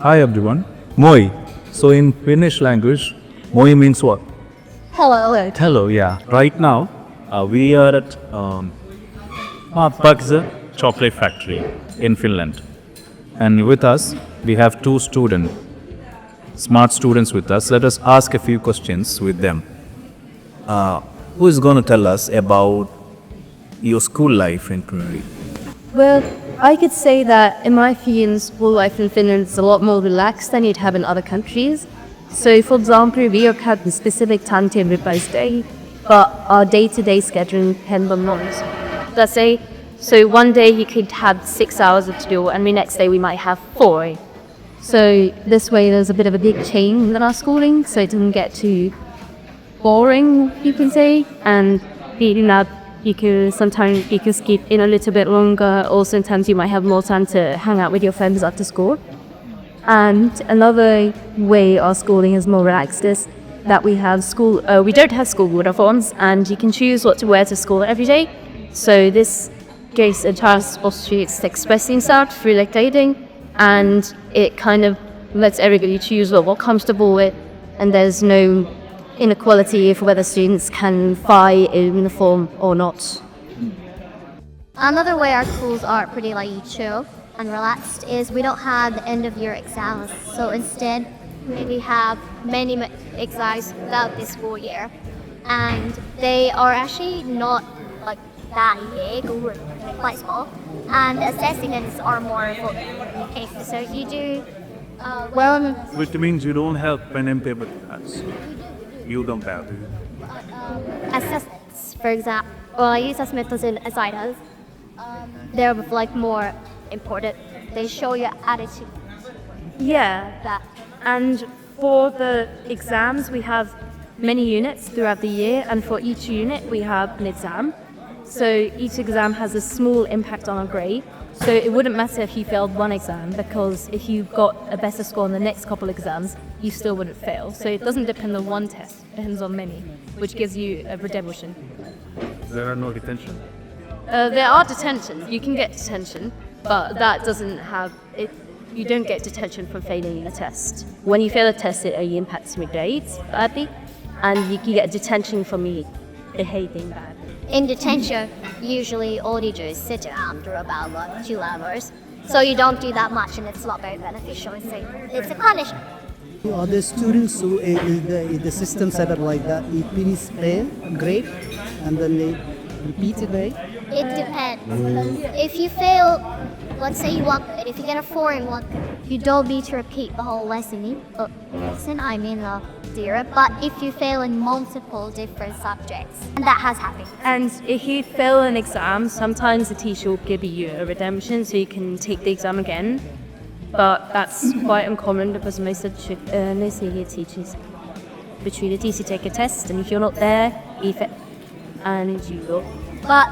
Hi everyone. Moi. So in Finnish language, moi means what? Hello. Hello, yeah. Right now, we are at Fazer Chocolate Factory in Finland. And with us, we have two smart students with us. Let us ask a few questions with them. Who is going to tell us about your school life in Finland? Well, I could say that in my opinion, school life in Finland is a lot more relaxed than you'd have in other countries. So, for example, we don't have the specific timetable by day, but our day-to-day schedule depends on months. Let's say, so one day you could have 6 hours to do, and the next day we might have 4. So this way, there's a bit of a big change in our schooling, so it doesn't get too boring, you can say, and beating up. You can skip in a little bit longer, or sometimes you might have more time to hang out with your friends after school. And another way our schooling is more relaxed is that we don't have school uniforms, and you can choose what to wear to school every day. So this gives a chance for students to express themselves through like dating, and it kind of lets everybody choose what they're comfortable with, and there's no inequality for whether students can buy a uniform or not. Another way our schools are pretty chill and relaxed is we don't have the end of year exams. So instead, we have many exams throughout this school year, and they are actually not that big or quite small. And assessments are more focused. So you do Which means you don't have pen and paper class. You don't have. assessments, for example. Well, I use assessments in assignments. They're more important. They show your attitude. Yeah, That and for the exams, we have many units throughout the year, and for each unit, we have an exam. So each exam has a small impact on our grade. So it wouldn't matter if you failed one exam, because if you got a better score in the next couple exams, you still wouldn't fail. So it doesn't depend on one test, it depends on many, which gives you a redemption. There are no detention. There are detentions. You can get detention, but that doesn't have it. You don't get detention for failing a test. When you fail a test, it only impacts your grades badly, and you can get detention for behaving bad. in detention, usually all you do is sit down for about 2 hours. So you don't do that much, and it's not very beneficial. It's a punishment. Other students who in the system set up like that, it finish grade and then they repeat it, right? It depends. If you fail, let's say if you get a 4 in one, you don't need to repeat the whole lesson. But if you fail in multiple different subjects, and that has happened. And if you fail an exam, sometimes the teacher will give you a redemption so you can take the exam again. But that's quite uncommon because most of the teachers opportunities to take a test, and if you're not there, you fail, and you will. But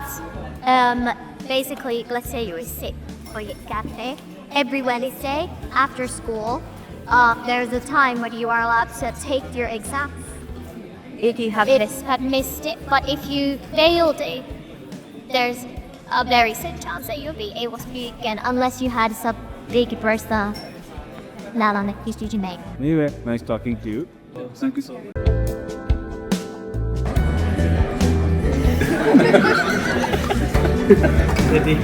basically, let's say you're sick or you get sick. Every Wednesday after school, there's a time when you are allowed to take your exam. If you have missed it, but if you failed it, there's a very slim chance that you'll be able to speak again, unless you had some big personal name. Anyway, nice talking to you. Thank you so much. Jadi